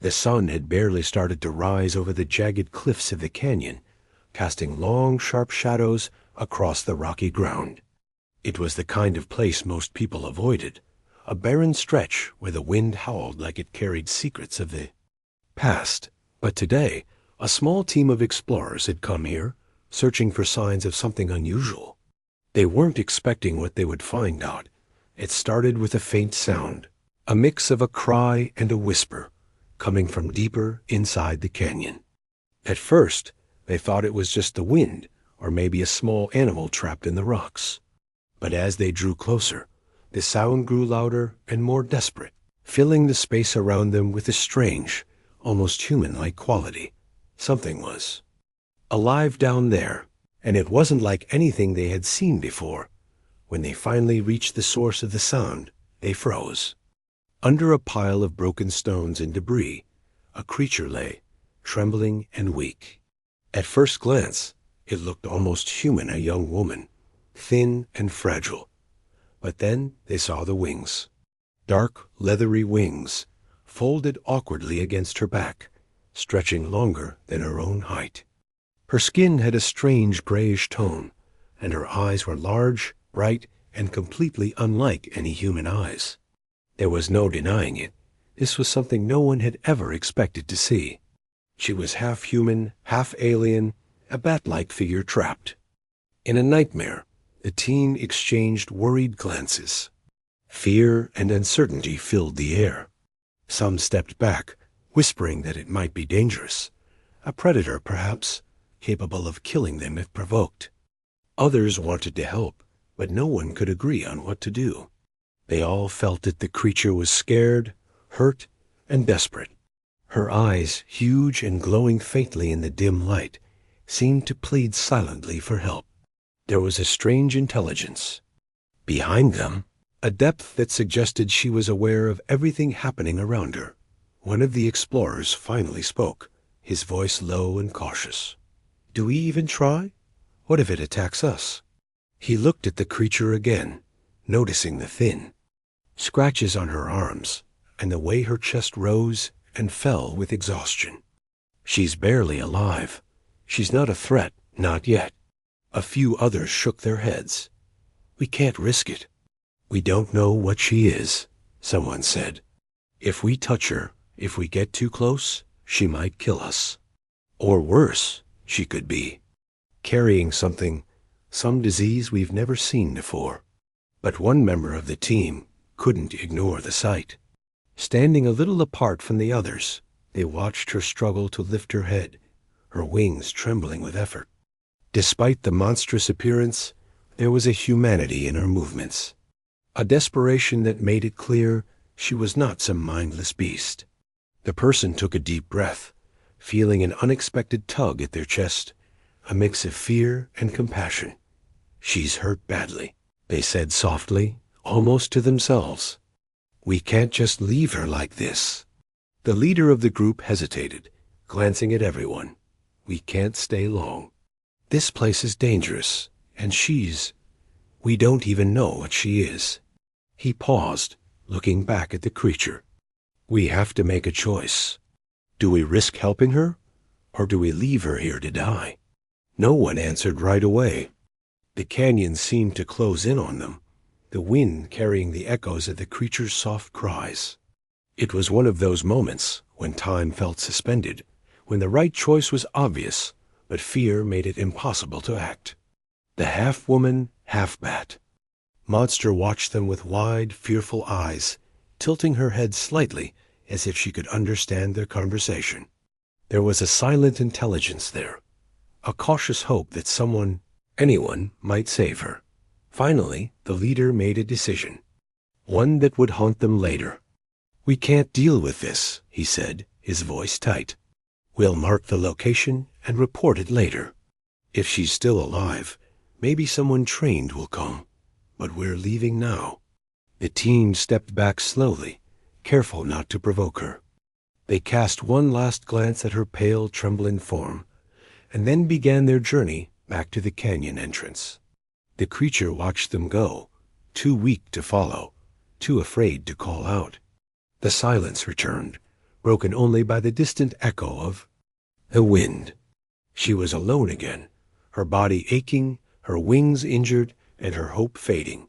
The sun had barely started to rise over the jagged cliffs of the canyon, casting long, sharp shadows across the rocky ground. It was the kind of place most people avoided, a barren stretch where the wind howled like it carried secrets of the past. But today, a small team of explorers had come here, searching for signs of something unusual. They weren't expecting what they would find out. It started with a faint sound, a mix of a cry and a whisper, coming from deeper inside the canyon. At first, they thought it was just the wind, or maybe a small animal trapped in the rocks. But as they drew closer, the sound grew louder and more desperate, filling the space around them with a strange, almost human-like quality. Something was alive down there, and it wasn't like anything they had seen before. When they finally reached the source of the sound, they froze. Under a pile of broken stones and debris, a creature lay, trembling and weak. At first glance, it looked almost human, a young woman, thin and fragile. But then they saw the wings. Dark, leathery wings, folded awkwardly against her back, stretching longer than her own height. Her skin had a strange grayish tone, and her eyes were large, bright, and completely unlike any human eyes. There was no denying it. This was something no one had ever expected to see. She was half human, half alien, a bat-like figure trapped. In a nightmare, the team exchanged worried glances. Fear and uncertainty filled the air. Some stepped back, whispering that it might be dangerous. A predator, perhaps, capable of killing them if provoked. Others wanted to help, but no one could agree on what to do. They all felt that the creature was scared, hurt, and desperate. Her eyes, huge and glowing faintly in the dim light, seemed to plead silently for help. There was a strange intelligence behind them, a depth that suggested she was aware of everything happening around her. One of the explorers finally spoke, his voice low and cautious. "Do we even try? What if it attacks us?" He looked at the creature again, noticing the thin scratches on her arms and the way her chest rose and fell with exhaustion. "She's barely alive. She's not a threat, not yet." A few others shook their heads. "We can't risk it." "We don't know what she is," someone said. "If we touch her, if we get too close, she might kill us. Or worse, she could be carrying something, some disease we've never seen before." But one member of the team couldn't ignore the sight. Standing a little apart from the others, they watched her struggle to lift her head, her wings trembling with effort. Despite the monstrous appearance, there was a humanity in her movements, a desperation that made it clear she was not some mindless beast. The person took a deep breath, feeling an unexpected tug at their chest, a mix of fear and compassion. "She's hurt badly," they said softly, almost to themselves. "We can't just leave her like this." The leader of the group hesitated, glancing at everyone. "We can't stay long. This place is dangerous, and we don't even know what she is." He paused, looking back at the creature. "We have to make a choice. Do we risk helping her, or do we leave her here to die?" No one answered right away. The canyon seemed to close in on them, the wind carrying the echoes of the creature's soft cries. It was one of those moments when time felt suspended, when the right choice was obvious, but fear made it impossible to act. The half-woman, half-bat monster watched them with wide, fearful eyes, tilting her head slightly as if she could understand their conversation. There was a silent intelligence there, a cautious hope that anyone might save her. Finally, the leader made a decision, one that would haunt them later. "We can't deal with this," he said, his voice tight. "We'll mark the location and report it later. If she's still alive, maybe someone trained will come, but we're leaving now." The team stepped back slowly, careful not to provoke her. They cast one last glance at her pale, trembling form, and then began their journey back to the canyon entrance. The creature watched them go, too weak to follow, too afraid to call out. The silence returned, broken only by the distant echo of the wind. She was alone again, her body aching, her wings injured, and her hope fading.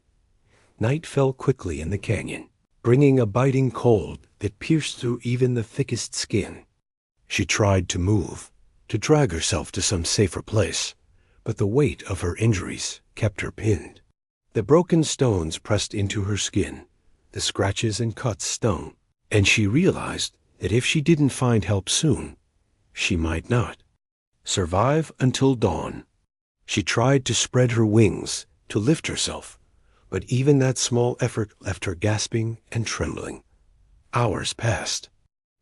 Night fell quickly in the canyon, bringing a biting cold that pierced through even the thickest skin. She tried to move, to drag herself to some safer place, but the weight of her injuries kept her pinned. The broken stones pressed into her skin, the scratches and cuts stung, and she realized that if she didn't find help soon, she might not survive until dawn. She tried to spread her wings, to lift herself, but even that small effort left her gasping and trembling. Hours passed.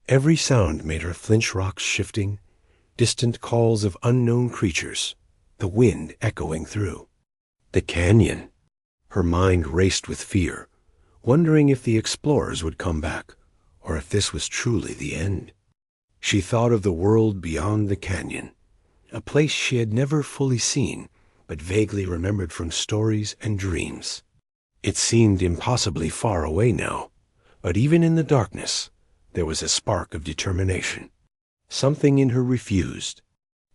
Every sound made her flinch, rocks shifting, distant calls of unknown creatures, the wind echoing through. The canyon. Her mind raced with fear, wondering if the explorers would come back, or if this was truly the end. She thought of the world beyond the canyon, a place she had never fully seen, but vaguely remembered from stories and dreams. It seemed impossibly far away now, but even in the darkness, there was a spark of determination. Something in her refused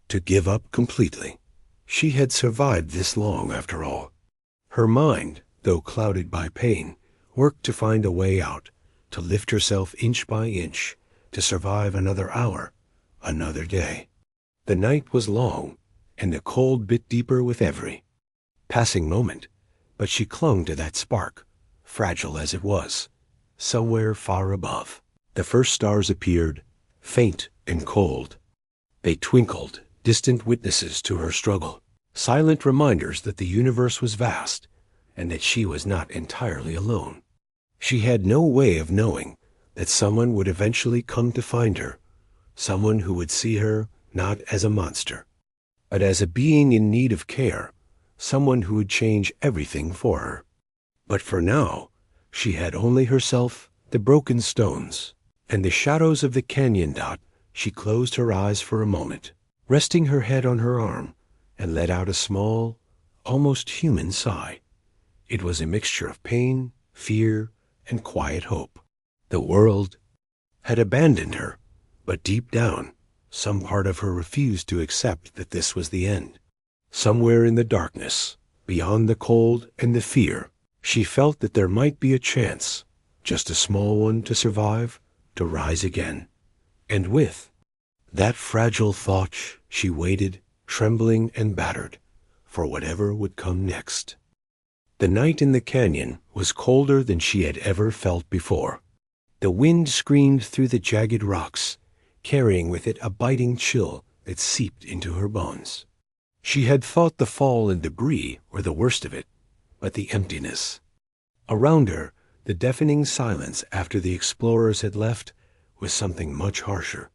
to give up completely. She had survived this long, after all. Her mind, though clouded by pain, worked to find a way out, to lift herself inch by inch, to survive another hour, another day. The night was long, and the cold bit deeper with every passing moment, but she clung to that spark, fragile as it was, somewhere far above. The first stars appeared, faint and cold. They twinkled, distant witnesses to her struggle, silent reminders that the universe was vast, and that she was not entirely alone. She had no way of knowing that someone would eventually come to find her, someone who would see her not as a monster, but as a being in need of care, someone who would change everything for her. But for now, she had only herself, the broken stones, and the shadows of the canyon. She closed her eyes for a moment, resting her head on her arm, and let out a small, almost human sigh. It was a mixture of pain, fear, and quiet hope. The world had abandoned her, but deep down, some part of her refused to accept that this was the end. Somewhere in the darkness, beyond the cold and the fear, she felt that there might be a chance, just a small one, to survive, to rise again. And with that fragile thought, she waited, trembling and battered, for whatever would come next. The night in the canyon was colder than she had ever felt before. The wind screamed through the jagged rocks, carrying with it a biting chill that seeped into her bones. She had thought the fall and debris were the worst of it, but the emptiness around her, the deafening silence after the explorers had left, was something much harsher.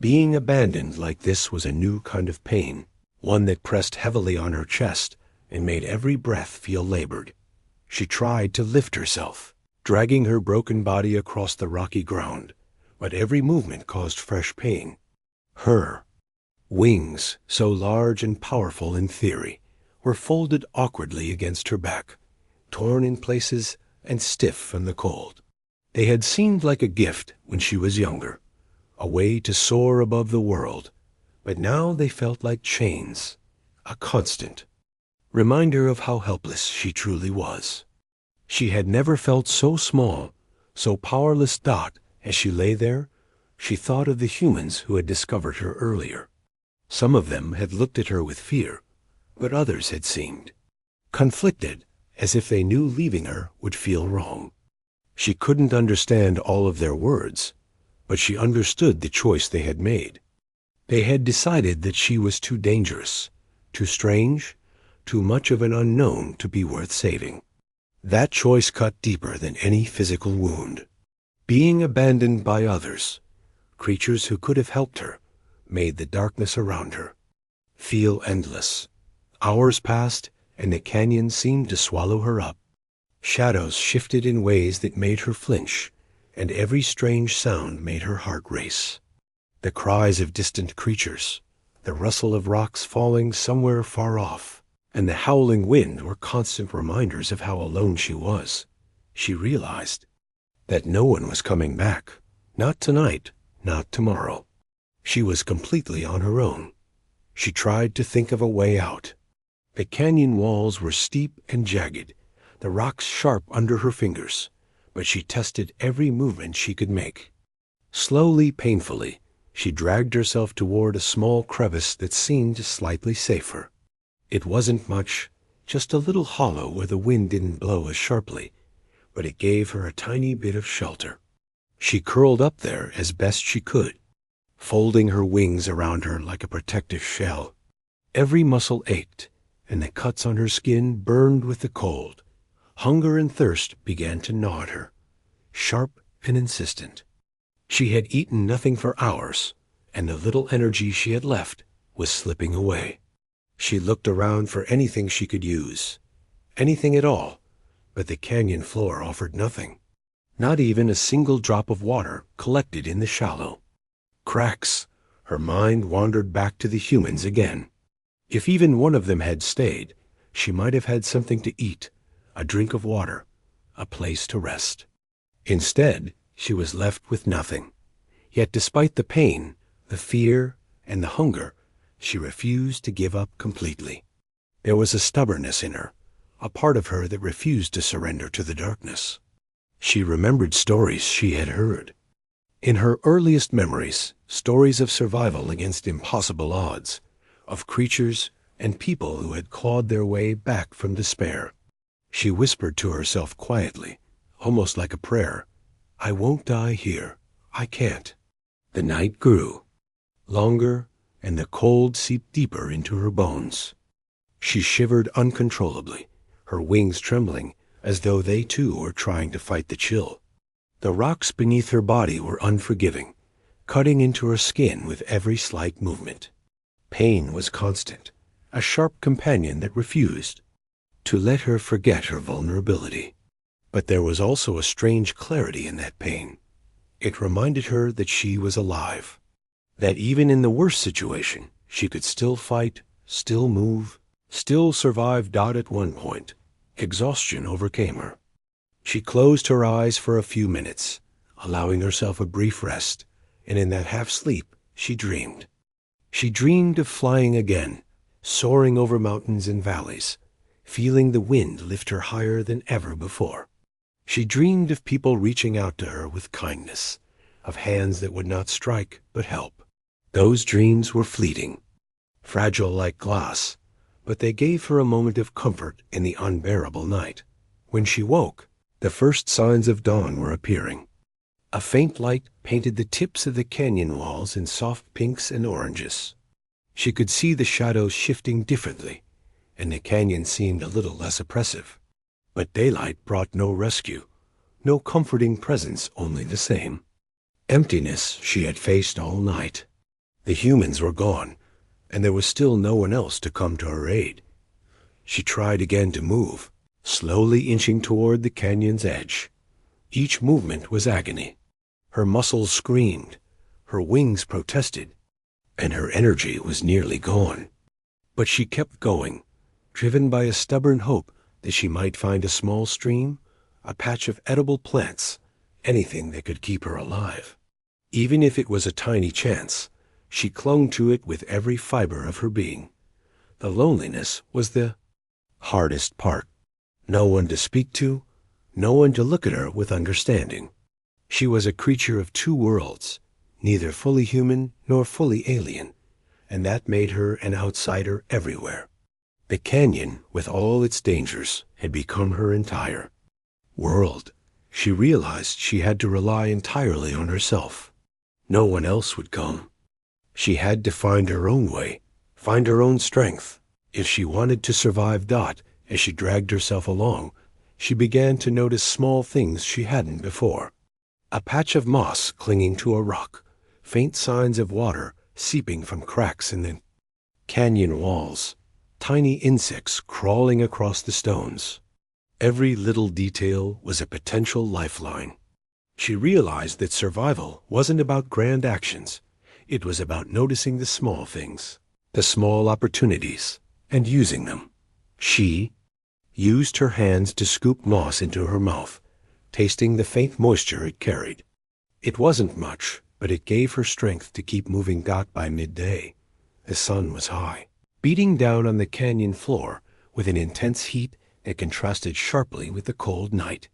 Being abandoned like this was a new kind of pain, one that pressed heavily on her chest and made every breath feel labored. She tried to lift herself, dragging her broken body across the rocky ground, but every movement caused fresh pain. Her wings, so large and powerful in theory, were folded awkwardly against her back, torn in places and stiff from the cold. They had seemed like a gift when she was younger, a way to soar above the world, but now they felt like chains, a constant reminder of how helpless she truly was. She had never felt so small, so powerless. As she lay there, she thought of the humans who had discovered her earlier. Some of them had looked at her with fear, but others had seemed conflicted, as if they knew leaving her would feel wrong. She couldn't understand all of their words, but she understood the choice they had made. They had decided that she was too dangerous, too strange, too much of an unknown to be worth saving. That choice cut deeper than any physical wound. Being abandoned by others, creatures who could have helped her, made the darkness around her feel endless. Hours passed, and the canyon seemed to swallow her up. Shadows shifted in ways that made her flinch, and every strange sound made her heart race. The cries of distant creatures, the rustle of rocks falling somewhere far off, and the howling wind were constant reminders of how alone she was. She realized that no one was coming back, not tonight, Not tomorrow. She was completely on her own. She tried to think of a way out. The canyon walls were steep and jagged, the rocks sharp under her fingers, but she tested every movement she could make. Slowly, painfully, she dragged herself toward a small crevice that seemed slightly safer. It wasn't much, just a little hollow where the wind didn't blow as sharply, but it gave her a tiny bit of shelter. She curled up there as best she could, folding her wings around her like a protective shell. Every muscle ached, and the cuts on her skin burned with the cold. Hunger and thirst began to gnaw at her, sharp and insistent. She had eaten nothing for hours, and the little energy she had left was slipping away. She looked around for anything she could use, anything at all, but the canyon floor offered nothing. Not even a single drop of water collected in the shallow. Cracks. Her mind wandered back to the humans again. If even one of them had stayed, she might have had something to eat, a drink of water, a place to rest. Instead, she was left with nothing. Yet despite the pain, the fear, and the hunger, she refused to give up completely. There was a stubbornness in her, a part of her that refused to surrender to the darkness. She remembered stories she had heard. In her earliest memories, stories of survival against impossible odds, of creatures and people who had clawed their way back from despair. She whispered to herself quietly, almost like a prayer, "I won't die here. I can't." The night grew longer, and the cold seeped deeper into her bones. She shivered uncontrollably, her wings trembling as though they too were trying to fight the chill. The rocks beneath her body were unforgiving, cutting into her skin with every slight movement. Pain was constant, a sharp companion that refused to let her forget her vulnerability. But there was also a strange clarity in that pain. It reminded her that she was alive, that even in the worst situation, she could still fight, still move, still survive. At one point, exhaustion overcame her. She closed her eyes for a few minutes, allowing herself a brief rest, and in that half-sleep, she dreamed. She dreamed of flying again, soaring over mountains and valleys, feeling the wind lift her higher than ever before. She dreamed of people reaching out to her with kindness, of hands that would not strike but help. Those dreams were fleeting, fragile like glass, but they gave her a moment of comfort in the unbearable night. When she woke, the first signs of dawn were appearing. A faint light painted the tips of the canyon walls in soft pinks and oranges. She could see the shadows shifting differently, and the canyon seemed a little less oppressive. But daylight brought no rescue, no comforting presence, only the same emptiness she had faced all night. The humans were gone, and there was still no one else to come to her aid. She tried again to move, slowly inching toward the canyon's edge. Each movement was agony. Her muscles screamed, her wings protested, and her energy was nearly gone. But she kept going, driven by a stubborn hope that she might find a small stream, a patch of edible plants, anything that could keep her alive. Even if it was a tiny chance, she clung to it with every fiber of her being. The loneliness was the hardest part. No one to speak to, no one to look at her with understanding. She was a creature of two worlds, neither fully human nor fully alien, and that made her an outsider everywhere. The canyon, with all its dangers, had become her entire world. She realized she had to rely entirely on herself. No one else would come. She had to find her own way, find her own strength. If she wanted to survive. As she dragged herself along, she began to notice small things she hadn't before. A patch of moss clinging to a rock, faint signs of water seeping from cracks in the canyon walls, tiny insects crawling across the stones. Every little detail was a potential lifeline. She realized that survival wasn't about grand actions. It was about noticing the small things, the small opportunities, and using them. She used her hands to scoop moss into her mouth, tasting the faint moisture it carried. It wasn't much, but it gave her strength to keep moving. By midday, the sun was high, beating down on the canyon floor with an intense heat that contrasted sharply with the cold night.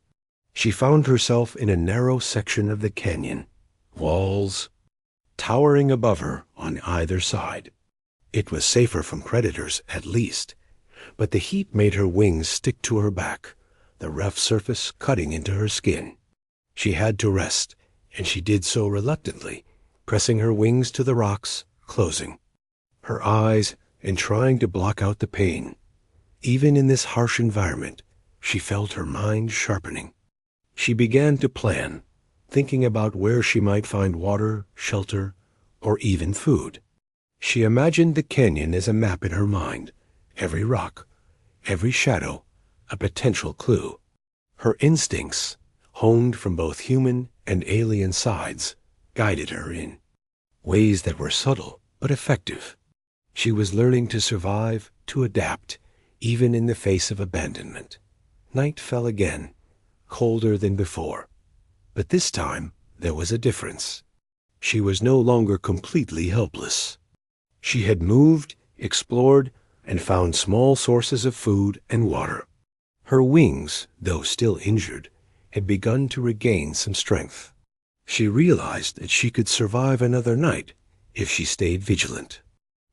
She found herself in a narrow section of the canyon, walls towering above her on either side. It was safer from predators, at least, but the heat made her wings stick to her back, the rough surface cutting into her skin. She had to rest, and she did so reluctantly, pressing her wings to the rocks, closing her eyes and trying to block out the pain. Even in this harsh environment, she felt her mind sharpening. She began to plan, thinking about where she might find water, shelter, or even food. She imagined the canyon as a map in her mind, every rock, every shadow, a potential clue. Her instincts, honed from both human and alien sides, guided her in ways that were subtle but effective. She was learning to survive, to adapt, even in the face of abandonment. Night fell again, colder than before. But this time, there was a difference. She was no longer completely helpless. She had moved, explored, and found small sources of food and water. Her wings, though still injured, had begun to regain some strength. She realized that she could survive another night if she stayed vigilant.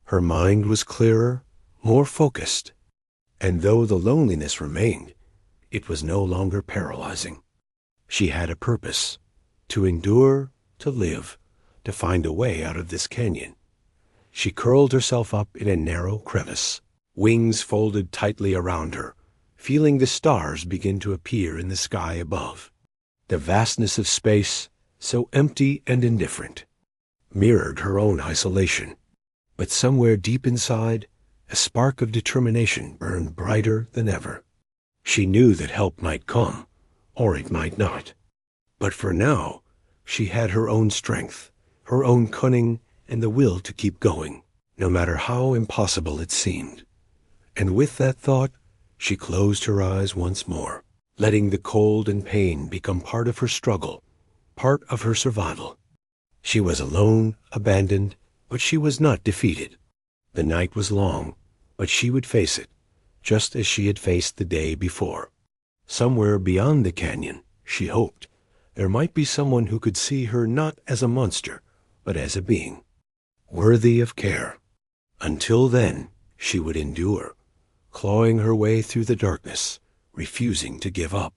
Her mind was clearer, more focused, and though the loneliness remained, it was no longer paralyzing. She had a purpose: to endure, to live, to find a way out of this canyon. She curled herself up in a narrow crevice, wings folded tightly around her, feeling the stars begin to appear in the sky above. The vastness of space, so empty and indifferent, mirrored her own isolation. But somewhere deep inside, a spark of determination burned brighter than ever. She knew that help might come, or it might not. But for now, she had her own strength, her own cunning, and the will to keep going, no matter how impossible it seemed. And with that thought, she closed her eyes once more, letting the cold and pain become part of her struggle, part of her survival. She was alone, abandoned, but she was not defeated. The night was long, but she would face it, just as she had faced the day before. Somewhere beyond the canyon, she hoped, there might be someone who could see her not as a monster, but as a being, worthy of care. Until then, she would endure, clawing her way through the darkness, refusing to give up.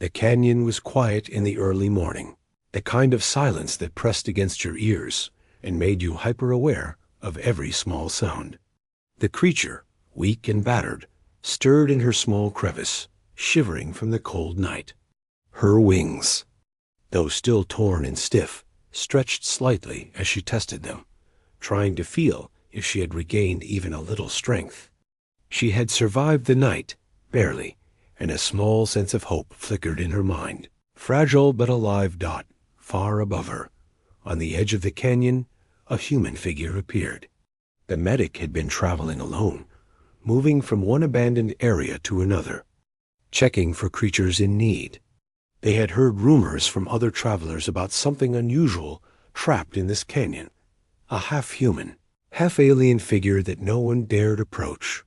The canyon was quiet in the early morning, the kind of silence that pressed against your ears and made you hyper-aware of every small sound. The creature, weak and battered, stirred in her small crevice, shivering from the cold night. Her wings, though still torn and stiff, stretched slightly as she tested them, trying to feel if she had regained even a little strength. She had survived the night, barely, and a small sense of hope flickered in her mind. Fragile but alive. Far above her, on the edge of the canyon, a human figure appeared. The medic had been traveling alone, moving from one abandoned area to another, checking for creatures in need. They had heard rumors from other travelers about something unusual trapped in this canyon, a half-human, half-alien figure that no one dared approach.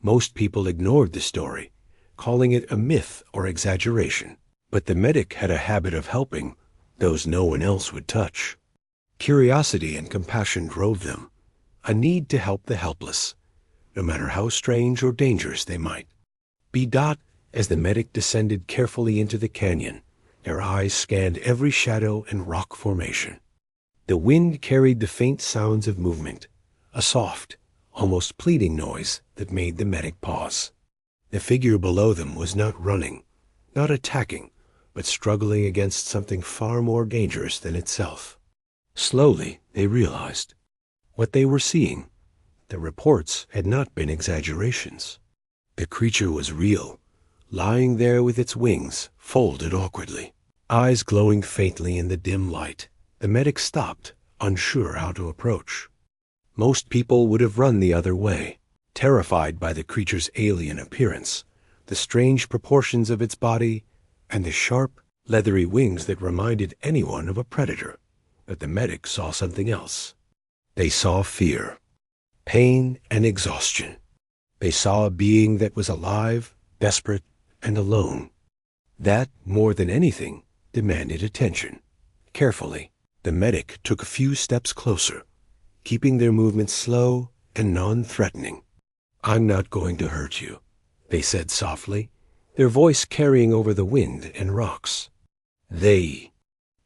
Most people ignored the story, calling it a myth or exaggeration, but the medic had a habit of helping those no one else would touch. Curiosity and compassion drove them, a need to help the helpless, no matter how strange or dangerous they might be. As the medic descended carefully into the canyon, their eyes scanned every shadow and rock formation. The wind carried the faint sounds of movement, a soft, almost pleading noise that made the medic pause. The figure below them was not running, not attacking, but struggling against something far more dangerous than itself. Slowly, they realized what they were seeing. The reports had not been exaggerations. The creature was real, lying there with its wings folded awkwardly, eyes glowing faintly in the dim light. The medic stopped, unsure how to approach. Most people would have run the other way, terrified by the creature's alien appearance, the strange proportions of its body, and the sharp, leathery wings that reminded anyone of a predator. But the medic saw something else. They saw fear, pain, and exhaustion. They saw a being that was alive, desperate, and alone. That, more than anything, demanded attention. Carefully, the medic took a few steps closer, keeping their movements slow and non-threatening. "I'm not going to hurt you," they said softly, their voice carrying over the wind and rocks. "They."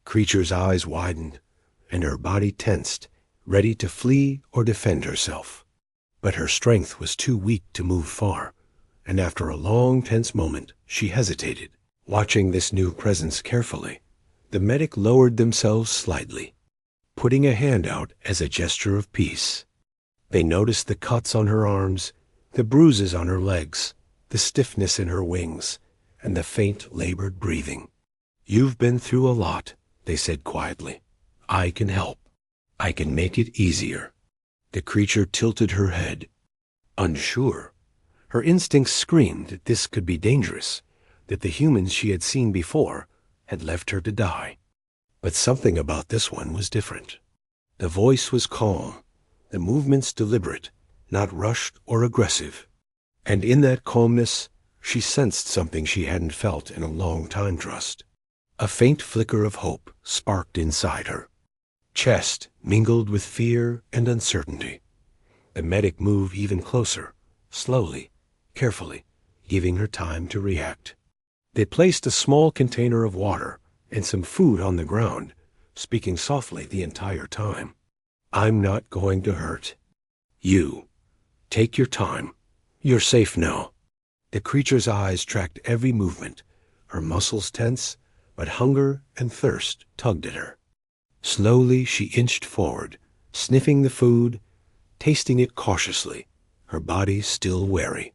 Creature's eyes widened, and her body tensed, ready to flee or defend herself. But her strength was too weak to move far, and after a long, tense moment, she hesitated. Watching this new presence carefully, the medic lowered themselves slightly, putting a hand out as a gesture of peace. They noticed the cuts on her arms, the bruises on her legs, the stiffness in her wings, and the faint, labored breathing. "You've been through a lot," they said quietly. "I can help. I can make it easier." The creature tilted her head, unsure. Her instincts screamed that this could be dangerous, that the humans she had seen before had left her to die. But something about this one was different. The voice was calm, the movements deliberate, not rushed or aggressive. And in that calmness, she sensed something she hadn't felt in a long time. Trust. A faint flicker of hope sparked inside her. Chest mingled with fear and uncertainty. The medic moved even closer, slowly, carefully, giving her time to react. They placed a small container of water and some food on the ground, speaking softly the entire time. "I'm not going to hurt you. Take your time. You're safe now." The creature's eyes tracked every movement, her muscles tense, but hunger and thirst tugged at her. Slowly she inched forward, sniffing the food, tasting it cautiously, her body still wary.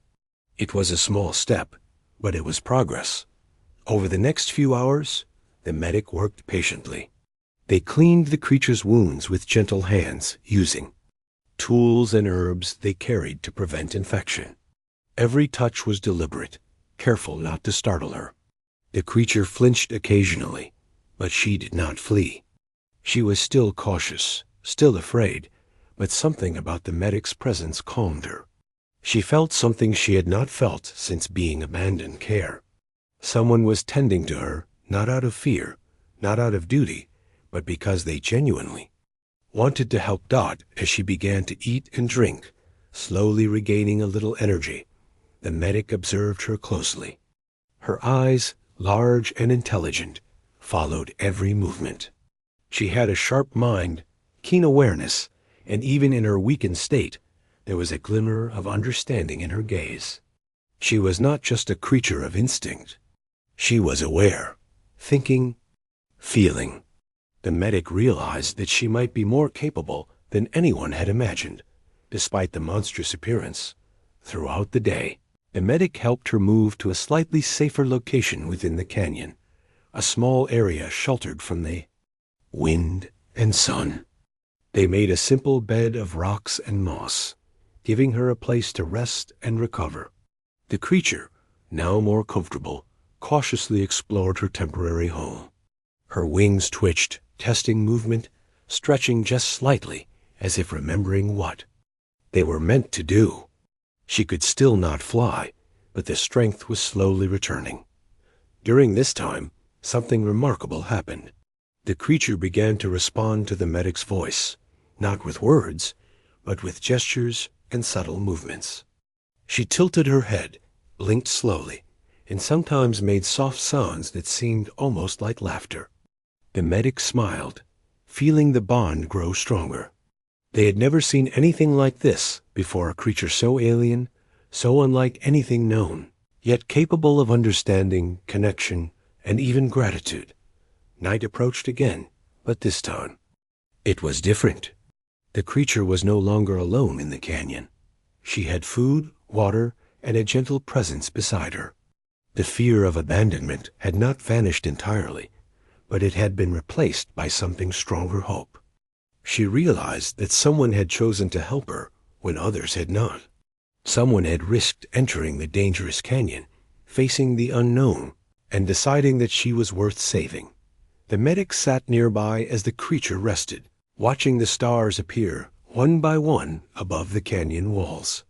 It was a small step, but it was progress. Over the next few hours, the medic worked patiently. They cleaned the creature's wounds with gentle hands, using tools and herbs they carried to prevent infection. Every touch was deliberate, careful not to startle her. The creature flinched occasionally, but she did not flee. She was still cautious, still afraid, but something about the medic's presence calmed her. She felt something she had not felt since being abandoned care. Someone was tending to her, not out of fear, not out of duty, but because they genuinely wanted to help. Dot, as she began to eat and drink, slowly regaining a little energy, the medic observed her closely. Her eyes, large and intelligent, followed every movement. She had a sharp mind, keen awareness, and even in her weakened state, there was a glimmer of understanding in her gaze. She was not just a creature of instinct. She was aware, thinking, feeling. The medic realized that she might be more capable than anyone had imagined, despite the monstrous appearance. Throughout the day, the medic helped her move to a slightly safer location within the canyon, a small area sheltered from the wind and sun. They made a simple bed of rocks and moss, giving her a place to rest and recover. The creature, now more comfortable, cautiously explored her temporary home. Her wings twitched, testing movement, stretching just slightly, as if remembering what they were meant to do. She could still not fly, but the strength was slowly returning. During this time, something remarkable happened. The creature began to respond to the medic's voice, not with words, but with gestures and subtle movements. She tilted her head, blinked slowly, and sometimes made soft sounds that seemed almost like laughter. The medic smiled, feeling the bond grow stronger. They had never seen anything like this before, a creature so alien, so unlike anything known, yet capable of understanding, connection, and even gratitude. Night approached again, but this time it was different. The creature was no longer alone in the canyon. She had food, water, and a gentle presence beside her. The fear of abandonment had not vanished entirely, but it had been replaced by something stronger: hope. She realized that someone had chosen to help her when others had not. Someone had risked entering the dangerous canyon, facing the unknown, and deciding that she was worth saving. The medic sat nearby as the creature rested, watching the stars appear one by one above the canyon walls.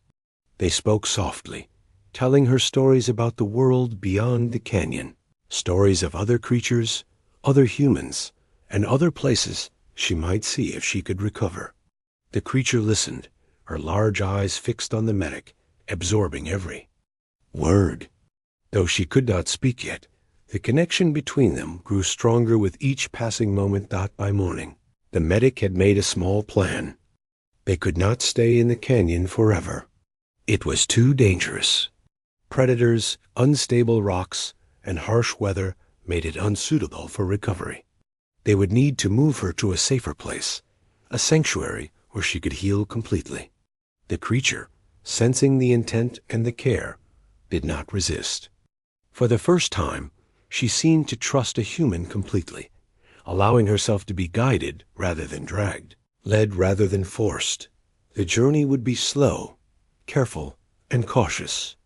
They spoke softly, telling her stories about the world beyond the canyon, stories of other creatures, other humans, and other places she might see if she could recover. The creature listened, her large eyes fixed on the medic, absorbing every word. Though she could not speak yet, the connection between them grew stronger with each passing moment. By morning, the medic had made a small plan. They could not stay in the canyon forever. It was too dangerous. Predators, unstable rocks, and harsh weather made it unsuitable for recovery. They would need to move her to a safer place, a sanctuary where she could heal completely. The creature, sensing the intent and the care, did not resist. For the first time, she seemed to trust a human completely, allowing herself to be guided rather than dragged, led rather than forced. The journey would be slow, careful, and cautious.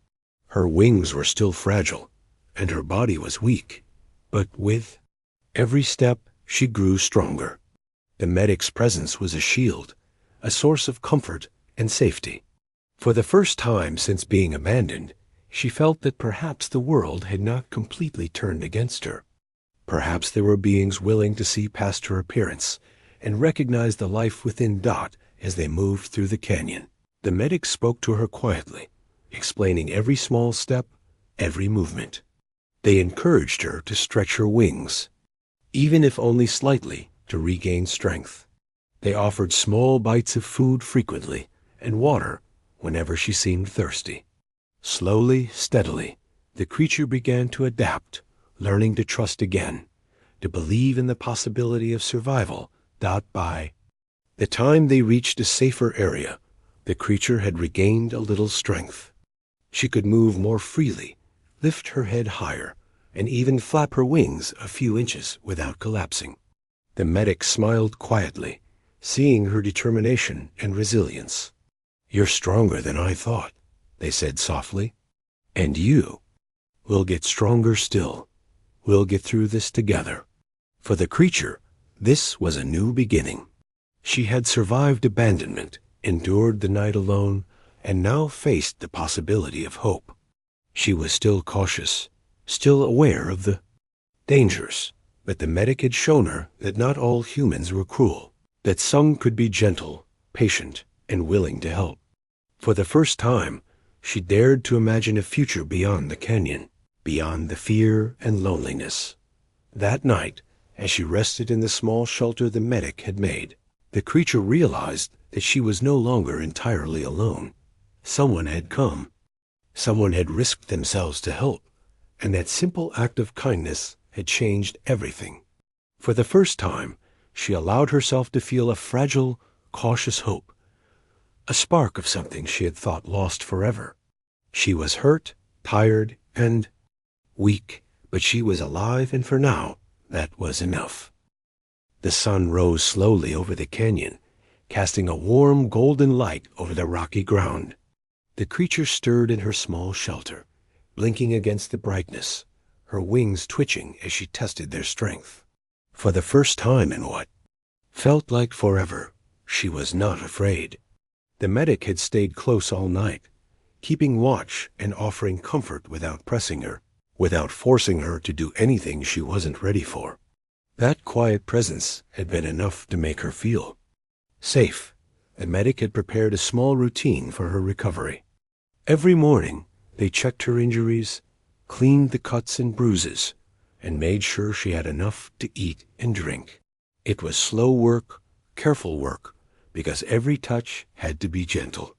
Her wings were still fragile, and her body was weak, but with every step she grew stronger. The medic's presence was a shield, a source of comfort and safety. For the first time since being abandoned, she felt that perhaps the world had not completely turned against her. Perhaps there were beings willing to see past her appearance and recognize the life within Dot as they moved through the canyon. The medic spoke to her quietly, explaining every small step, every movement. They encouraged her to stretch her wings, even if only slightly, to regain strength. They offered small bites of food frequently and water whenever she seemed thirsty. Slowly, steadily, the creature began to adapt, learning to trust again, to believe in the possibility of survival. By the time they reached a safer area, the creature had regained a little strength. She could move more freely, lift her head higher, and even flap her wings a few inches without collapsing. The medic smiled quietly, seeing her determination and resilience. "You're stronger than I thought," they said softly. "And you will get stronger still. We'll get through this together." For the creature, this was a new beginning. She had survived abandonment, endured the night alone, and now faced the possibility of hope. She was still cautious, still aware of the dangers, but the medic had shown her that not all humans were cruel, that some could be gentle, patient, and willing to help. For the first time, she dared to imagine a future beyond the canyon, beyond the fear and loneliness. That night, as she rested in the small shelter the medic had made, the creature realized that she was no longer entirely alone. Someone had come. Someone had risked themselves to help, and that simple act of kindness had changed everything. For the first time, she allowed herself to feel a fragile, cautious hope, a spark of something she had thought lost forever. She was hurt, tired, and weak, but she was alive, and for now, that was enough. The sun rose slowly over the canyon, casting a warm golden light over the rocky ground. The creature stirred in her small shelter, blinking against the brightness, her wings twitching as she tested their strength. For the first time in what felt like forever, she was not afraid. The medic had stayed close all night, keeping watch and offering comfort without pressing her, without forcing her to do anything she wasn't ready for. That quiet presence had been enough to make her feel safe. The medic had prepared a small routine for her recovery. Every morning, they checked her injuries, cleaned the cuts and bruises, and made sure she had enough to eat and drink. It was slow work, careful work, because every touch had to be gentle.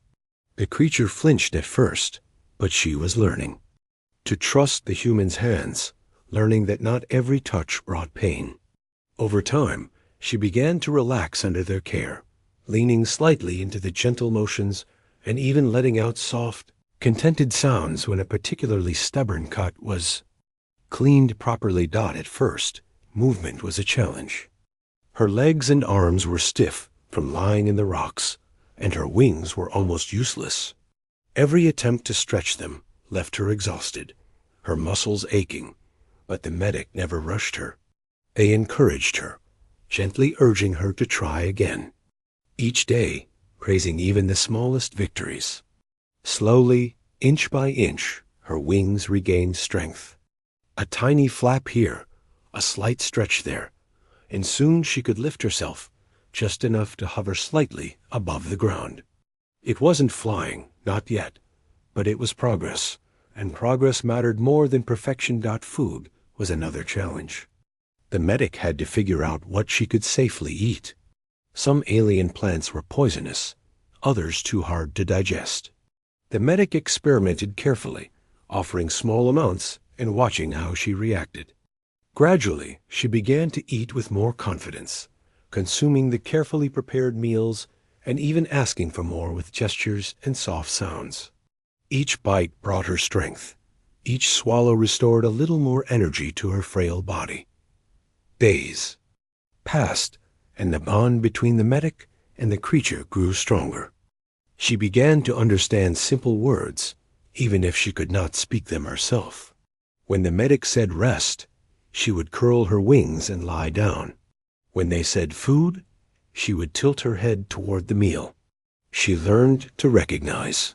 The creature flinched at first, but she was learning to trust the human's hands, learning that not every touch brought pain. Over time, she began to relax under their care, leaning slightly into the gentle motions and even letting out soft, contented sounds when a particularly stubborn cut was cleaned properly. At first, movement was a challenge. Her legs and arms were stiff from lying in the rocks, and her wings were almost useless. Every attempt to stretch them left her exhausted, her muscles aching, but the medic never rushed her. They encouraged her, gently urging her to try again. Each day, praising even the smallest victories. Slowly, inch by inch, her wings regained strength. A tiny flap here, a slight stretch there, and soon she could lift herself, just enough to hover slightly above the ground. It wasn't flying, not yet, but it was progress, and progress mattered more than perfection. Food was another challenge. The medic had to figure out what she could safely eat. Some alien plants were poisonous, others too hard to digest. The medic experimented carefully, offering small amounts and watching how she reacted. Gradually, she began to eat with more confidence, consuming the carefully prepared meals and even asking for more with gestures and soft sounds. Each bite brought her strength. Each swallow restored a little more energy to her frail body. Days passed, and the bond between the medic and the creature grew stronger. She began to understand simple words, even if she could not speak them herself. When the medic said rest, she would curl her wings and lie down. When they said food, she would tilt her head toward the meal. She learned to recognize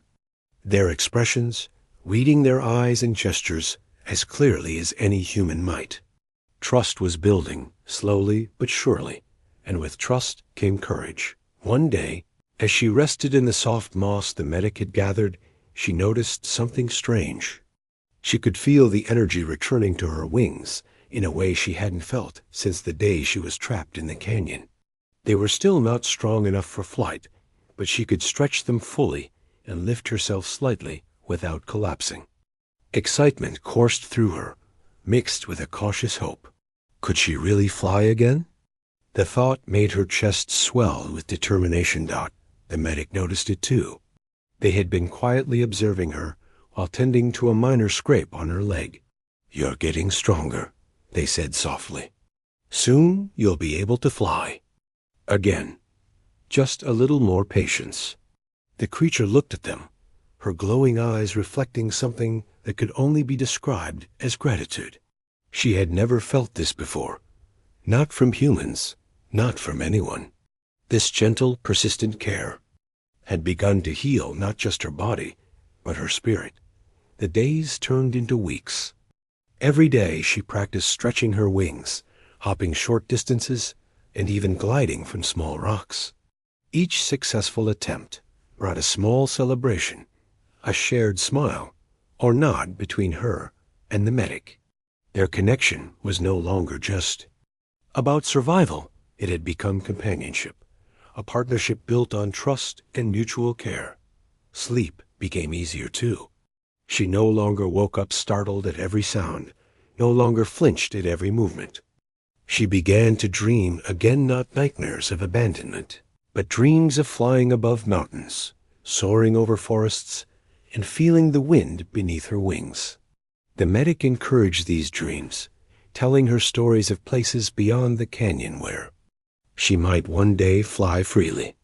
their expressions, reading their eyes and gestures as clearly as any human might. Trust was building, slowly but surely, and with trust came courage. One day, as she rested in the soft moss the medic had gathered, she noticed something strange. She could feel the energy returning to her wings in a way she hadn't felt since the day she was trapped in the canyon. They were still not strong enough for flight, but she could stretch them fully and lift herself slightly without collapsing. Excitement coursed through her, mixed with a cautious hope. Could she really fly again? The thought made her chest swell with determination. The medic noticed it too. They had been quietly observing her while tending to a minor scrape on her leg. "You're getting stronger," they said softly. "Soon you'll be able to fly." Again, just a little more patience. The creature looked at them, her glowing eyes reflecting something that could only be described as gratitude. She had never felt this before, not from humans, not from anyone. This gentle, persistent care had begun to heal not just her body, but her spirit. The days turned into weeks. Every day she practiced stretching her wings, hopping short distances, and even gliding from small rocks. Each successful attempt brought a small celebration, a shared smile or nod between her and the medic. Their connection was no longer just about survival. It had become companionship, a partnership built on trust and mutual care. Sleep became easier too. She no longer woke up startled at every sound, no longer flinched at every movement. She began to dream again, not nightmares of abandonment, but dreams of flying above mountains, soaring over forests, and feeling the wind beneath her wings. The medic encouraged these dreams, telling her stories of places beyond the canyon where she might one day fly freely.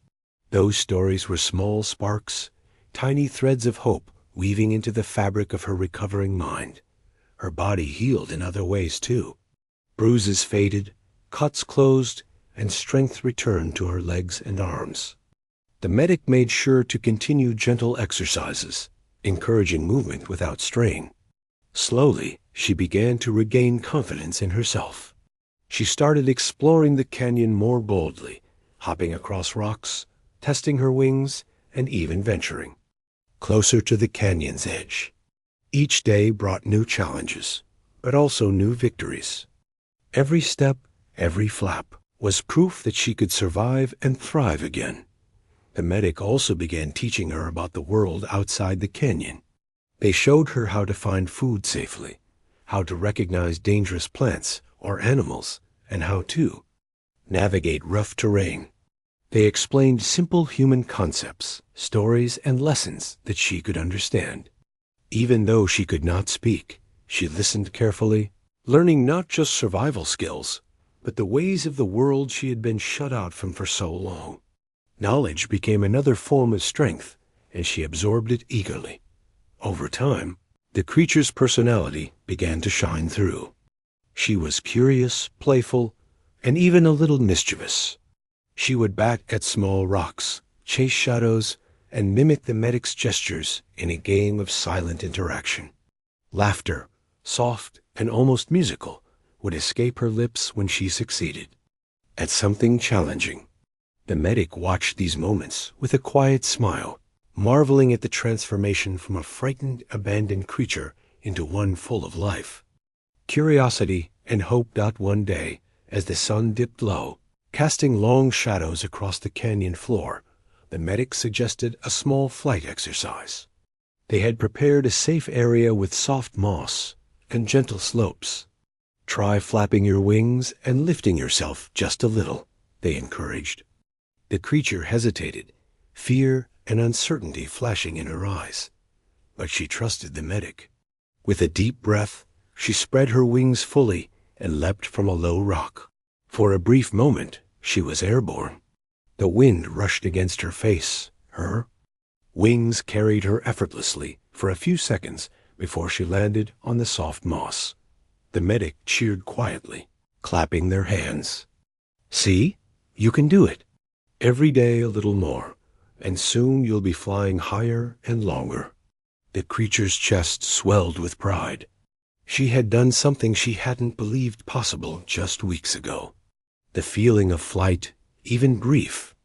Those stories were small sparks, tiny threads of hope weaving into the fabric of her recovering mind. Her body healed in other ways too. Bruises faded, cuts closed, and strength returned to her legs and arms. The medic made sure to continue gentle exercises, encouraging movement without strain. Slowly, she began to regain confidence in herself. She started exploring the canyon more boldly, hopping across rocks, testing her wings, and even venturing closer to the canyon's edge. Each day brought new challenges, but also new victories. Every step, every flap, was proof that she could survive and thrive again. The medic also began teaching her about the world outside the canyon. They showed her how to find food safely, how to recognize dangerous plants or animals, and how to navigate rough terrain. They explained simple human concepts, stories, and lessons that she could understand. Even though she could not speak, she listened carefully, learning not just survival skills, but the ways of the world she had been shut out from for so long. Knowledge became another form of strength, and she absorbed it eagerly. Over time, the creature's personality began to shine through. She was curious, playful, and even a little mischievous. She would bat at small rocks, chase shadows, and mimic the medic's gestures in a game of silent interaction. Laughter, soft and almost musical, would escape her lips when she succeeded at something challenging. The medic watched these moments with a quiet smile, marveling at the transformation from a frightened, abandoned creature into one full of life, curiosity, and hope. One day, as the sun dipped low, casting long shadows across the canyon floor, the medic suggested a small flight exercise. They had prepared a safe area with soft moss and gentle slopes. "Try flapping your wings and lifting yourself just a little," they encouraged. The creature hesitated, fear and uncertainty flashing in her eyes. But she trusted the medic. With a deep breath, she spread her wings fully and leapt from a low rock. For a brief moment, she was airborne. The wind rushed against her face. Her wings carried her effortlessly for a few seconds before she landed on the soft moss. The medic cheered quietly, clapping their hands. "See? You can do it. Every day a little more, and soon you'll be flying higher and longer." The creature's chest swelled with pride. She had done something she hadn't believed possible just weeks ago. The feeling of flight, even brief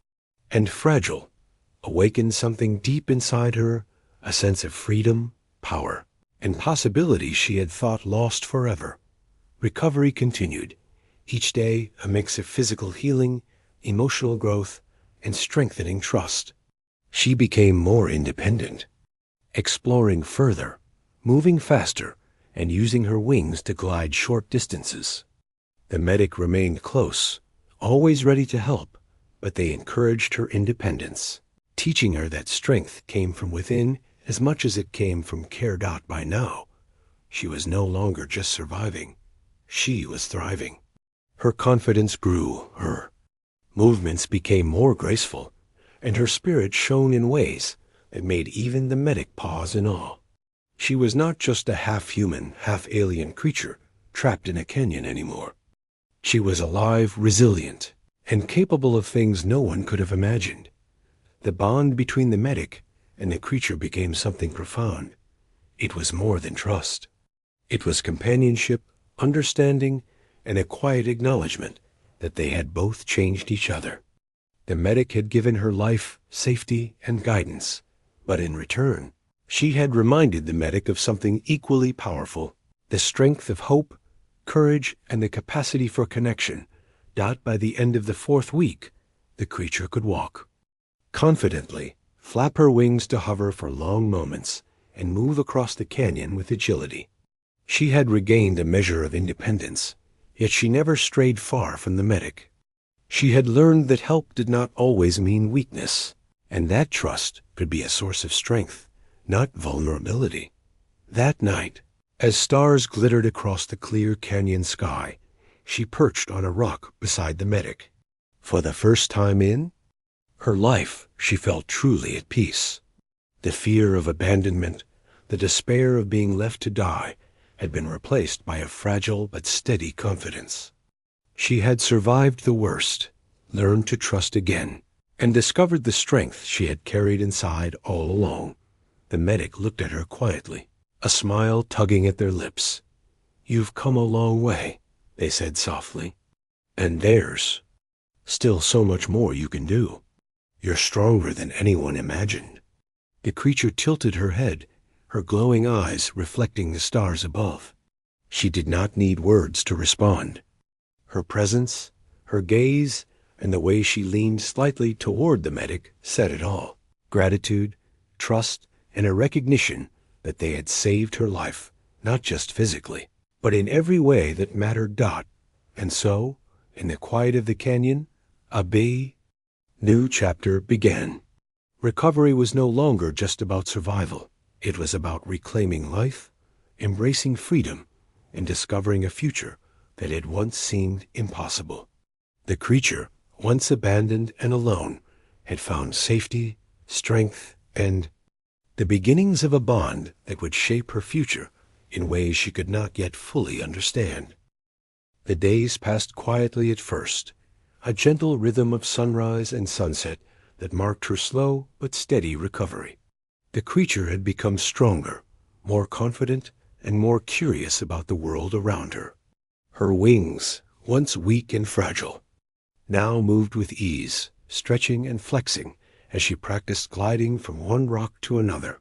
and fragile, awakened something deep inside her, a sense of freedom, power, and possibility she had thought lost forever. Recovery continued, each day a mix of physical healing, emotional growth, and strengthening trust. She became more independent, exploring further, moving faster, and using her wings to glide short distances. The medic remained close, always ready to help, but they encouraged her independence, teaching her that strength came from within as much as it came from care. By now, she was no longer just surviving. She was thriving. Her confidence grew, her movements became more graceful, and her spirit shone in ways that made even the medic pause in awe. She was not just a half-human, half-alien creature trapped in a canyon anymore. She was alive, resilient, and capable of things no one could have imagined. The bond between the medic and the creature became something profound. It was more than trust. It was companionship, understanding, and a quiet acknowledgement that they had both changed each other. The medic had given her life, safety, and guidance, but in return, she had reminded the medic of something equally powerful, the strength of hope, courage, and the capacity for connection. By the end of the 4th week, the creature could walk confidently, flap her wings to hover for long moments, and move across the canyon with agility. She had regained a measure of independence, yet she never strayed far from the medic. She had learned that help did not always mean weakness, and that trust could be a source of strength, not vulnerability. That night, as stars glittered across the clear canyon sky, she perched on a rock beside the medic. For the first time in her life, she felt truly at peace. The fear of abandonment, the despair of being left to die, had been replaced by a fragile but steady confidence. She had survived the worst, learned to trust again, and discovered the strength she had carried inside all along. The medic looked at her quietly, a smile tugging at their lips. "You've come a long way," they said softly. "And there's still so much more you can do. You're stronger than anyone imagined." The creature tilted her head, her glowing eyes reflecting the stars above. She did not need words to respond. Her presence, her gaze, and the way she leaned slightly toward the medic said it all. Gratitude, trust, and a recognition that they had saved her life, not just physically, but in every way that mattered. And so, in the quiet of the canyon, a new chapter began. Recovery was no longer just about survival. It was about reclaiming life, embracing freedom, and discovering a future that had once seemed impossible. The creature, once abandoned and alone, had found safety, strength, and the beginnings of a bond that would shape her future in ways she could not yet fully understand. The days passed quietly at first, a gentle rhythm of sunrise and sunset that marked her slow but steady recovery. The creature had become stronger, more confident, and more curious about the world around her. Her wings, once weak and fragile, now moved with ease, stretching and flexing as she practiced gliding from one rock to another.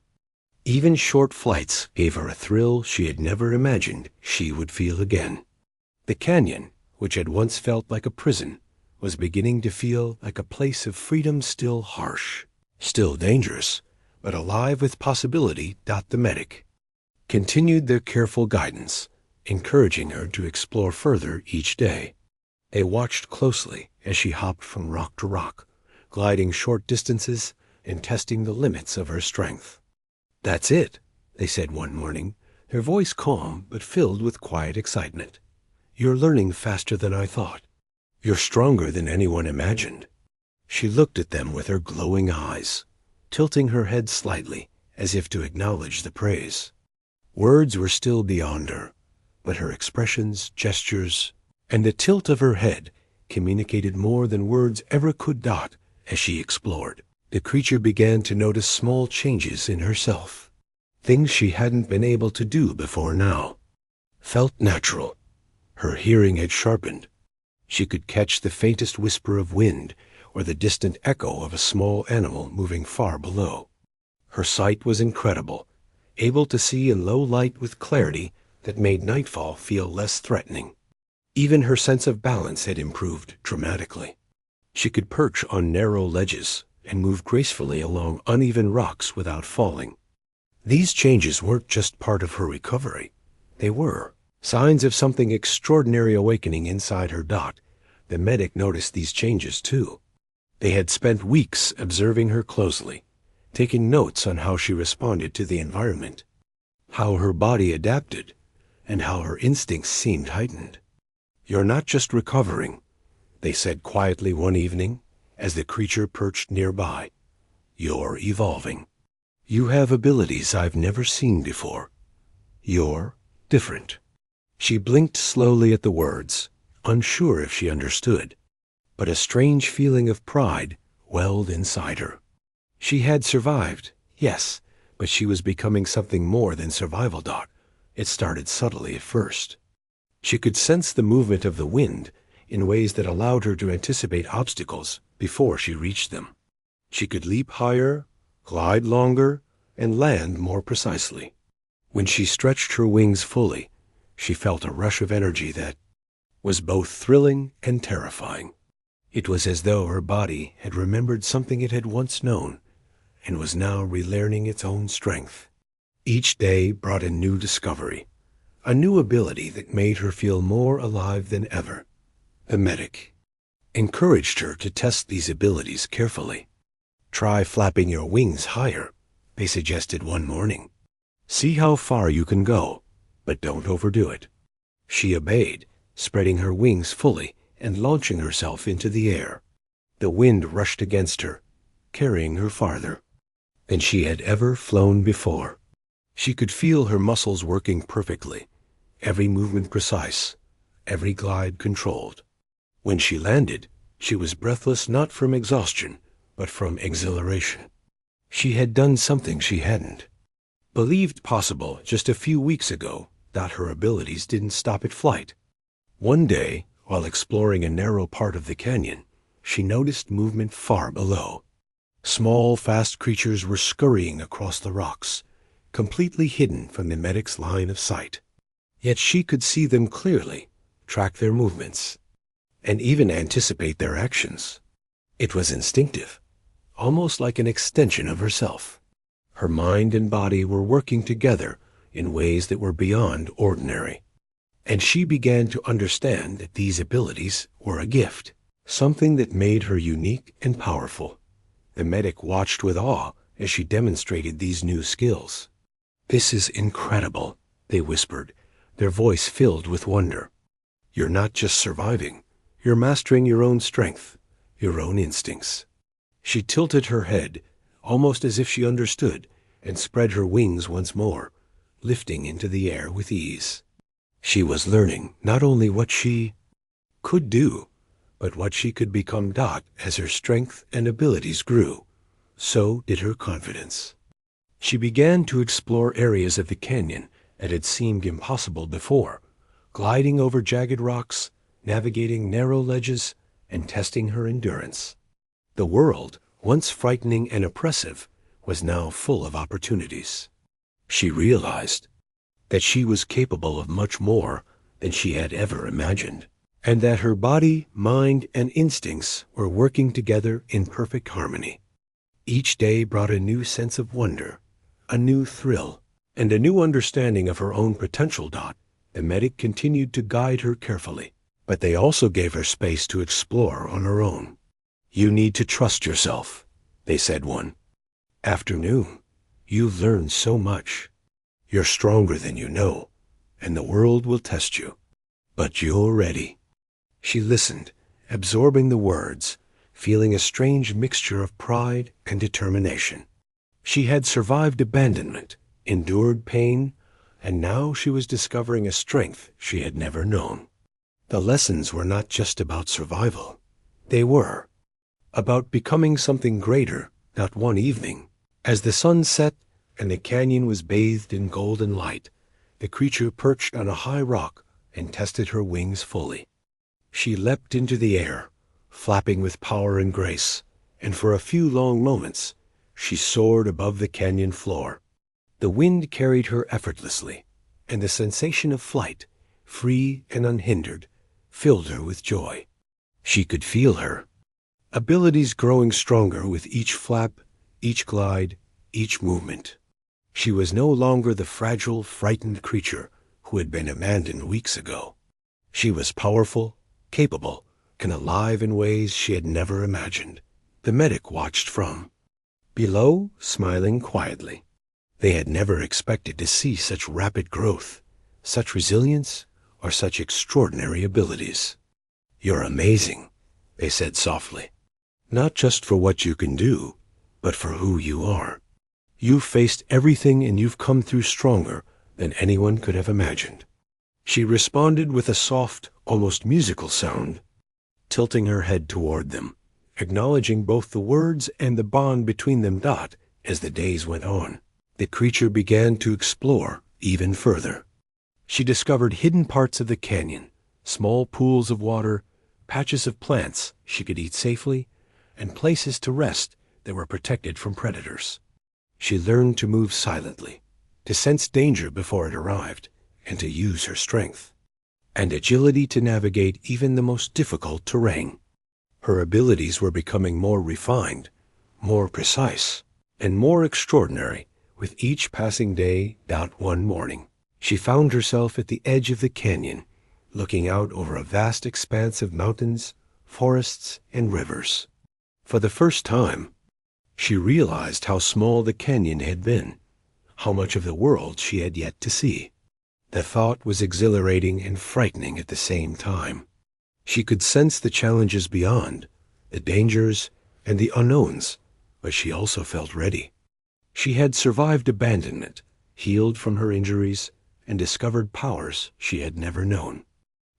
Even short flights gave her a thrill she had never imagined she would feel again. The canyon, which had once felt like a prison, was beginning to feel like a place of freedom, still harsh, still dangerous, but alive with possibility. The medic continued their careful guidance, encouraging her to explore further each day. They watched closely as she hopped from rock to rock, gliding short distances and testing the limits of her strength. "That's it," they said one morning, their voice calm but filled with quiet excitement. "You're learning faster than I thought. You're stronger than anyone imagined." She looked at them with her glowing eyes, tilting her head slightly as if to acknowledge the praise. Words were still beyond her, but her expressions, gestures, and the tilt of her head communicated more than words ever could. As she explored, the creature began to notice small changes in herself, things she hadn't been able to do before now. Felt natural. Her hearing had sharpened. She could catch the faintest whisper of wind or the distant echo of a small animal moving far below. Her sight was incredible, able to see in low light with clarity that made nightfall feel less threatening. Even her sense of balance had improved dramatically. She could perch on narrow ledges and move gracefully along uneven rocks without falling. These changes weren't just part of her recovery. They were signs of something extraordinary awakening inside her. The medic noticed these changes too. They had spent weeks observing her closely, taking notes on how she responded to the environment, how her body adapted, and how her instincts seemed heightened. "You're not just recovering," they said quietly one evening as the creature perched nearby. "You're evolving. You have abilities I've never seen before. You're different." She blinked slowly at the words, unsure if she understood, but a strange feeling of pride welled inside her. She had survived, yes, but she was becoming something more than survival. It started subtly at first. She could sense the movement of the wind in ways that allowed her to anticipate obstacles before she reached them. She could leap higher, glide longer, and land more precisely. When she stretched her wings fully, she felt a rush of energy that was both thrilling and terrifying. It was as though her body had remembered something it had once known and was now relearning its own strength. Each day brought a new discovery, a new ability that made her feel more alive than ever. The medic encouraged her to test these abilities carefully. "Try flapping your wings higher," they suggested one morning. "See how far you can go, but don't overdo it." She obeyed, spreading her wings fully and launching herself into the air. The wind rushed against her, carrying her farther than she had ever flown before. She could feel her muscles working perfectly, every movement precise, every glide controlled. When she landed, she was breathless not from exhaustion, but from exhilaration. She had done something she hadn't believed possible just a few weeks ago. That her abilities didn't stop at flight. One day, while exploring a narrow part of the canyon, she noticed movement far below. Small, fast creatures were scurrying across the rocks, completely hidden from the medic's line of sight. Yet she could see them clearly, track their movements, and even anticipate their actions. It was instinctive, almost like an extension of herself. Her mind and body were working together in ways that were beyond ordinary. And she began to understand that these abilities were a gift, something that made her unique and powerful. The medic watched with awe as she demonstrated these new skills. "This is incredible," they whispered, their voice filled with wonder. "You're not just surviving, you're mastering your own strength, your own instincts." She tilted her head, almost as if she understood, and spread her wings once more, lifting into the air with ease. She was learning not only what she could do, but what she could become. As her strength and abilities grew, so did her confidence. She began to explore areas of the canyon that had seemed impossible before, gliding over jagged rocks, navigating narrow ledges, and testing her endurance. The world, once frightening and oppressive, was now full of opportunities. She realized that she was capable of much more than she had ever imagined, and that her body, mind, and instincts were working together in perfect harmony. Each day brought a new sense of wonder, a new thrill, and a new understanding of her own potential. The medic continued to guide her carefully, but they also gave her space to explore on her own. "You need to trust yourself," they said one afternoon. "You've learned so much. You're stronger than you know, and the world will test you. But you're ready." She listened, absorbing the words, feeling a strange mixture of pride and determination. She had survived abandonment, endured pain, and now she was discovering a strength she had never known. The lessons were not just about survival. They were about becoming something greater. Not one evening, as the sun set and the canyon was bathed in golden light, the creature perched on a high rock and tested her wings fully. She leapt into the air, flapping with power and grace, and for a few long moments she soared above the canyon floor. The wind carried her effortlessly, and the sensation of flight, free and unhindered, filled her with joy. She could feel her abilities growing stronger with each flap, each glide, each movement. She was no longer the fragile, frightened creature who had been abandoned weeks ago. She was powerful, capable, and alive in ways she had never imagined. The medic watched from below, smiling quietly. They had never expected to see such rapid growth, such resilience, or such extraordinary abilities. "You're amazing," they said softly. "Not just for what you can do, but for who you are. You've faced everything and you've come through stronger than anyone could have imagined." She responded with a soft, almost musical sound, tilting her head toward them, acknowledging both the words and the bond between them. As the days went on, the creature began to explore even further. She discovered hidden parts of the canyon, small pools of water, patches of plants she could eat safely, and places to rest that were protected from predators. She learned to move silently, to sense danger before it arrived, and to use her strength and agility to navigate even the most difficult terrain. Her abilities were becoming more refined, more precise, and more extraordinary with each passing day. One morning, she found herself at the edge of the canyon, looking out over a vast expanse of mountains, forests, and rivers. For the first time, she realized how small the canyon had been, how much of the world she had yet to see. The thought was exhilarating and frightening at the same time. She could sense the challenges beyond, the dangers and the unknowns, but she also felt ready. She had survived abandonment, healed from her injuries, and discovered powers she had never known.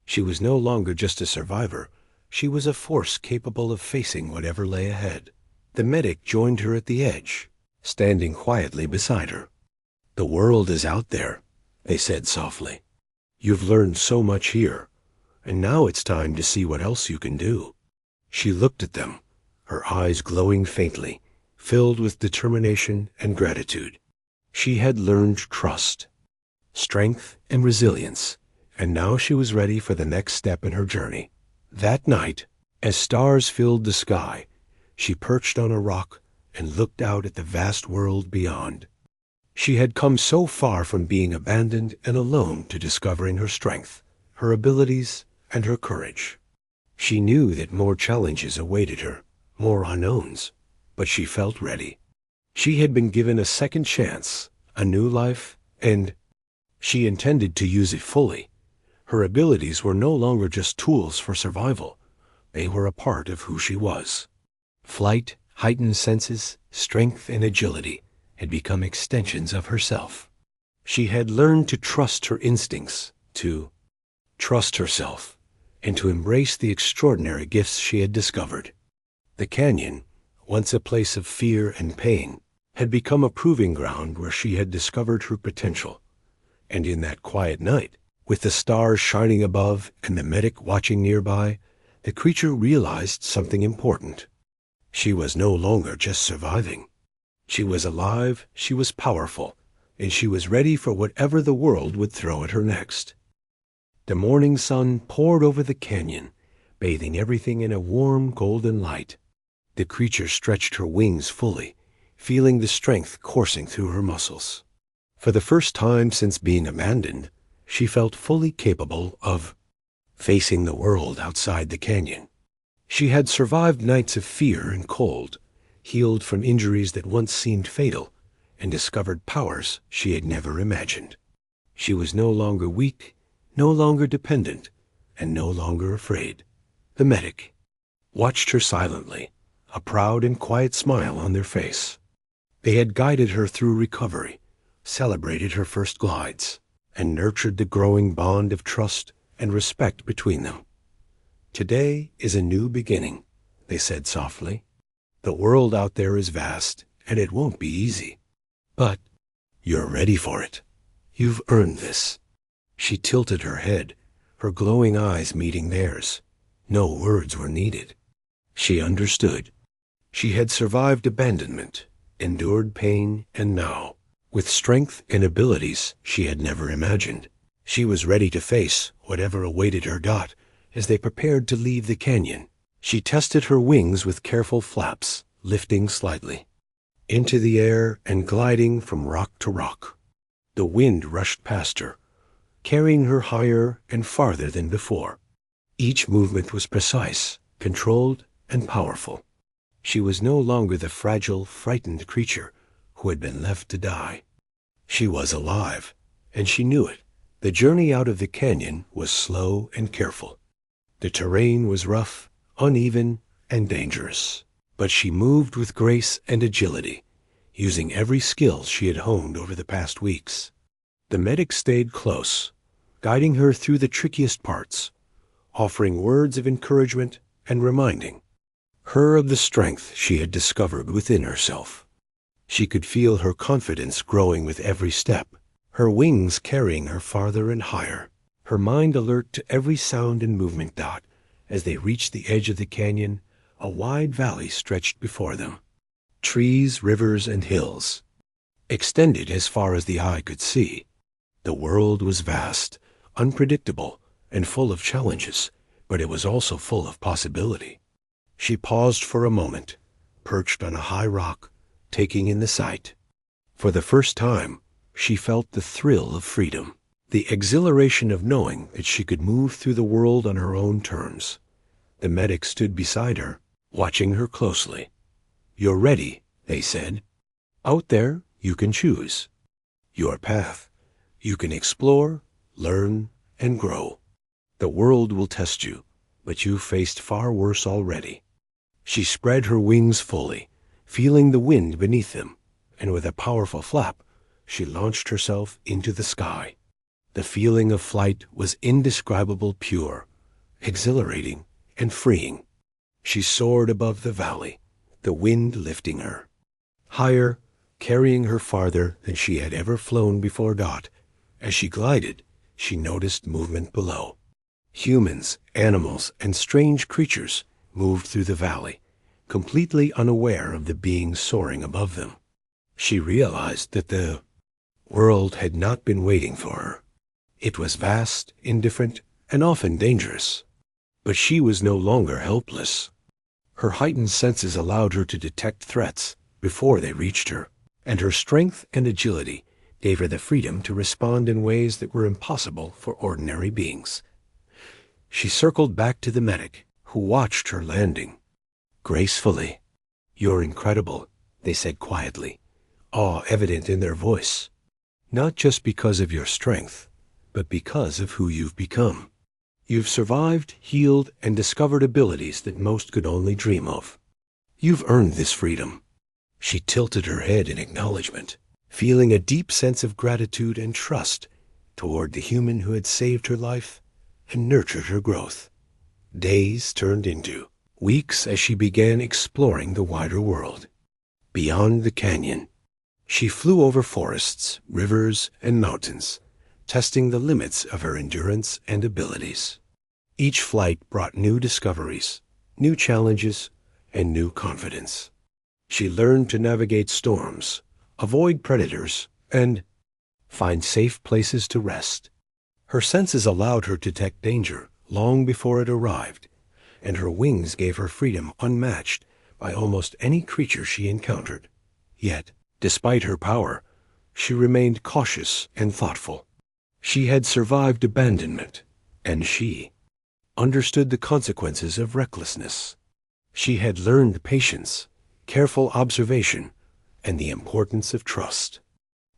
She was no longer just a survivor. She was a force capable of facing whatever lay ahead. The medic joined her at the edge, standing quietly beside her. "The world is out there," they said softly. "You've learned so much here, and now it's time to see what else you can do." She looked at them, her eyes glowing faintly, filled with determination and gratitude. She had learned trust, strength, and resilience, and now she was ready for the next step in her journey. That night, as stars filled the sky, she perched on a rock and looked out at the vast world beyond. She had come so far from being abandoned and alone to discovering her strength, her abilities, and her courage. She knew that more challenges awaited her, more unknowns, but she felt ready. She had been given a second chance, a new life, and she intended to use it fully. Her abilities were no longer just tools for survival. They were a part of who she was. Flight, heightened senses, strength, and agility had become extensions of herself. She had learned to trust her instincts, to trust herself, and to embrace the extraordinary gifts she had discovered. The canyon, once a place of fear and pain, had become a proving ground where she had discovered her potential. And in that quiet night, with the stars shining above and the medic watching nearby, the creature realized something important. She was no longer just surviving. She was alive, she was powerful, and she was ready for whatever the world would throw at her next. The morning sun poured over the canyon, bathing everything in a warm golden light. The creature stretched her wings fully, feeling the strength coursing through her muscles. For the first time since being abandoned, she felt fully capable of facing the world outside the canyon. She had survived nights of fear and cold, healed from injuries that once seemed fatal, and discovered powers she had never imagined. She was no longer weak, no longer dependent, and no longer afraid. The medic watched her silently, a proud and quiet smile on their face. They had guided her through recovery, celebrated her first glides, and nurtured the growing bond of trust and respect between them. "Today is a new beginning," they said softly. "The world out there is vast, and it won't be easy. But you're ready for it. You've earned this." She tilted her head, her glowing eyes meeting theirs. No words were needed. She understood. She had survived abandonment, endured pain, and now, with strength and abilities she had never imagined, she was ready to face whatever awaited her dot as they prepared to leave the canyon. She tested her wings with careful flaps, lifting slightly into the air and gliding from rock to rock. The wind rushed past her, carrying her higher and farther than before. Each movement was precise, controlled, and powerful. She was no longer the fragile, frightened creature who had been left to die. She was alive, and she knew it. The journey out of the canyon was slow and careful. The terrain was rough, uneven, and dangerous, but she moved with grace and agility, using every skill she had honed over the past weeks. The medic stayed close, guiding her through the trickiest parts, offering words of encouragement and reminding her of the strength she had discovered within herself. She could feel her confidence growing with every step, her wings carrying her farther and higher, her mind alert to every sound and movement dot. As they reached the edge of the canyon, a wide valley stretched before them. Trees, rivers, and hills extended as far as the eye could see. The world was vast, unpredictable, and full of challenges, but it was also full of possibility. She paused for a moment, perched on a high rock, taking in the sight. For the first time, she felt the thrill of freedom, the exhilaration of knowing that she could move through the world on her own terms. The medic stood beside her, watching her closely. "You're ready," they said. "Out there, you can choose your path. You can explore, learn, and grow. The world will test you, but you've faced far worse already." She spread her wings fully, feeling the wind beneath them, and with a powerful flap, she launched herself into the sky. The feeling of flight was indescribable, pure, exhilarating, and freeing. She soared above the valley, the wind lifting her higher, carrying her farther than she had ever flown before. As she glided, she noticed movement below. Humans, animals, and strange creatures moved through the valley, completely unaware of the beings soaring above them. She realized that the world had not been waiting for her. It was vast, indifferent, and often dangerous. But she was no longer helpless. Her heightened senses allowed her to detect threats before they reached her, and her strength and agility gave her the freedom to respond in ways that were impossible for ordinary beings. She circled back to the medic, who watched her landing. Gracefully. "You're incredible," they said quietly, awe evident in their voice. "Not just because of your strength, but because of who you've become. You've survived, healed, and discovered abilities that most could only dream of. You've earned this freedom." She tilted her head in acknowledgement, feeling a deep sense of gratitude and trust toward the human who had saved her life and nurtured her growth. Days turned into weeks as she began exploring the wider world. Beyond the canyon, she flew over forests, rivers, and mountains, testing the limits of her endurance and abilities. Each flight brought new discoveries, new challenges, and new confidence. She learned to navigate storms, avoid predators, and find safe places to rest. Her senses allowed her to detect danger long before it arrived, and her wings gave her freedom unmatched by almost any creature she encountered. Yet, despite her power, she remained cautious and thoughtful. She had survived abandonment, and she understood the consequences of recklessness. She had learned patience, careful observation, and the importance of trust.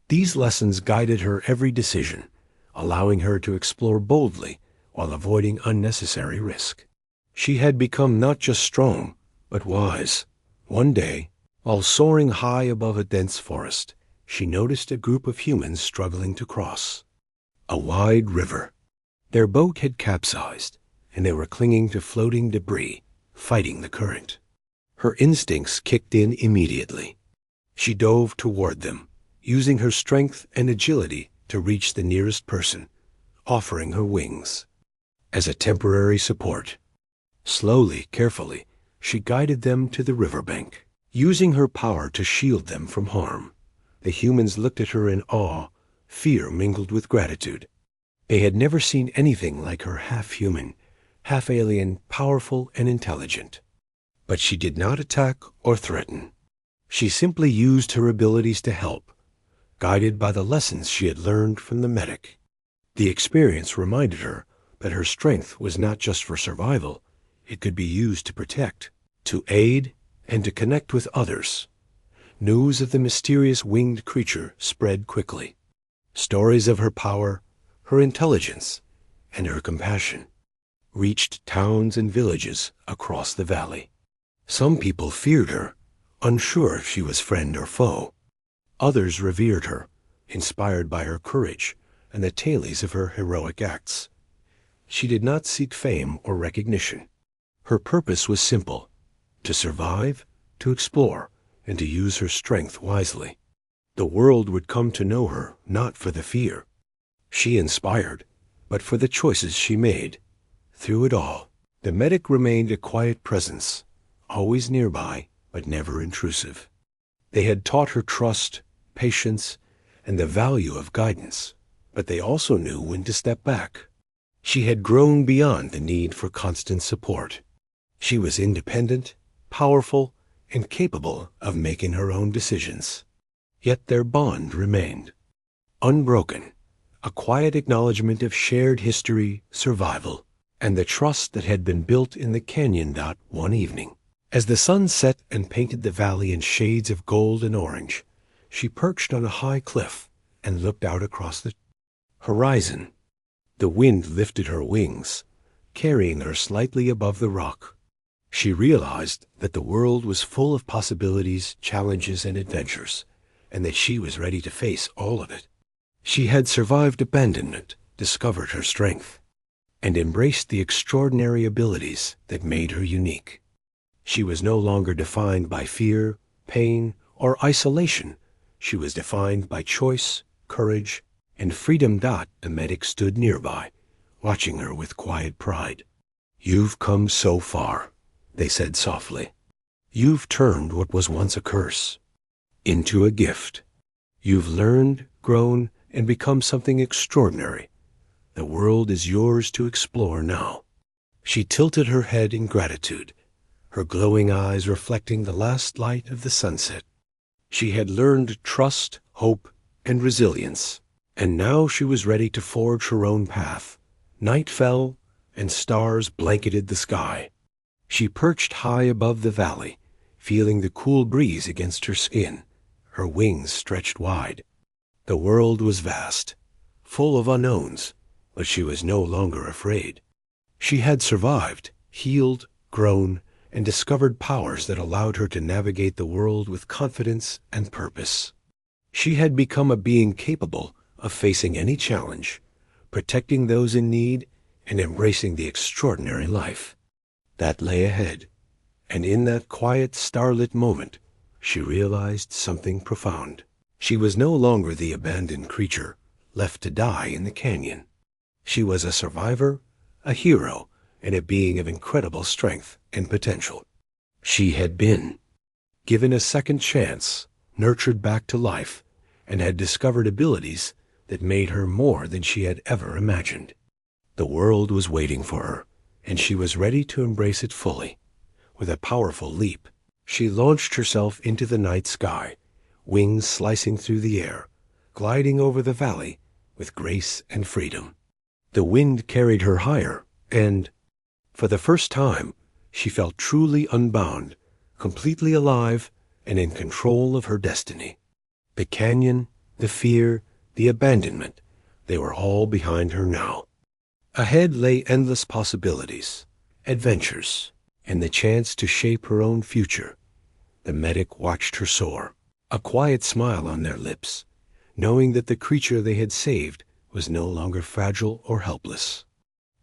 These lessons guided her every decision, allowing her to explore boldly while avoiding unnecessary risk. She had become not just strong, but wise. One day, while soaring high above a dense forest, she noticed a group of humans struggling to cross a wide river. Their boat had capsized, and they were clinging to floating debris, fighting the current. Her instincts kicked in immediately. She dove toward them, using her strength and agility to reach the nearest person, offering her wings as a temporary support. Slowly, carefully, she guided them to the riverbank, using her power to shield them from harm. The humans looked at her in awe, fear mingled with gratitude. They had never seen anything like her, half-human, half-alien, powerful and intelligent. But she did not attack or threaten. She simply used her abilities to help, guided by the lessons she had learned from the medic. The experience reminded her that her strength was not just for survival. It could be used to protect, to aid, and to connect with others. News of the mysterious winged creature spread quickly. Stories of her power, her intelligence, and her compassion reached towns and villages across the valley. Some people feared her, unsure if she was friend or foe. Others revered her, inspired by her courage and the tales of her heroic acts. She did not seek fame or recognition. Her purpose was simple: to survive, to explore, and to use her strength wisely. The world would come to know her not for the fear she inspired, but for the choices she made. Through it all, the medic remained a quiet presence, always nearby, but never intrusive. They had taught her trust, patience, and the value of guidance, but they also knew when to step back. She had grown beyond the need for constant support. She was independent, powerful, and capable of making her own decisions. Yet their bond remained unbroken, a quiet acknowledgement of shared history, survival, and the trust that had been built in the canyon. One evening, as the sun set and painted the valley in shades of gold and orange, she perched on a high cliff and looked out across the horizon. The wind lifted her wings, carrying her slightly above the rock. She realized that the world was full of possibilities, challenges, and adventures, and that she was ready to face all of it. She had survived abandonment, discovered her strength, and embraced the extraordinary abilities that made her unique. She was no longer defined by fear, pain, or isolation. She was defined by choice, courage, and freedom. The medic stood nearby, watching her with quiet pride. "You've come so far," they said softly. "You've turned what was once a curse into a gift. You've learned, grown, and become something extraordinary. The world is yours to explore now." She tilted her head in gratitude, her glowing eyes reflecting the last light of the sunset. She had learned trust, hope, and resilience, and now she was ready to forge her own path. Night fell, and stars blanketed the sky. She perched high above the valley, feeling the cool breeze against her skin. Her wings stretched wide. The world was vast, full of unknowns, but she was no longer afraid. She had survived, healed, grown, and discovered powers that allowed her to navigate the world with confidence and purpose. She had become a being capable of facing any challenge, protecting those in need, and embracing the extraordinary life that lay ahead. And in that quiet, starlit moment, she realized something profound. She was no longer the abandoned creature left to die in the canyon. She was a survivor, a hero, and a being of incredible strength and potential. She had been given a second chance, nurtured back to life, and had discovered abilities that made her more than she had ever imagined. The world was waiting for her, and she was ready to embrace it fully. With a powerful leap, she launched herself into the night sky, wings slicing through the air, gliding over the valley with grace and freedom. The wind carried her higher, and, for the first time, she felt truly unbound, completely alive, and in control of her destiny. The canyon, the fear, the abandonment, they were all behind her now. Ahead lay endless possibilities, adventures, and the chance to shape her own future. The medic watched her soar, a quiet smile on their lips, knowing that the creature they had saved was no longer fragile or helpless.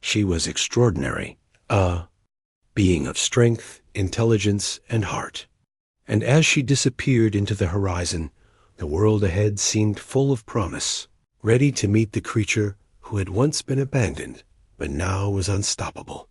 She was extraordinary, a being of strength, intelligence, and heart. And as she disappeared into the horizon, the world ahead seemed full of promise, ready to meet the creature who had once been abandoned, but now was unstoppable.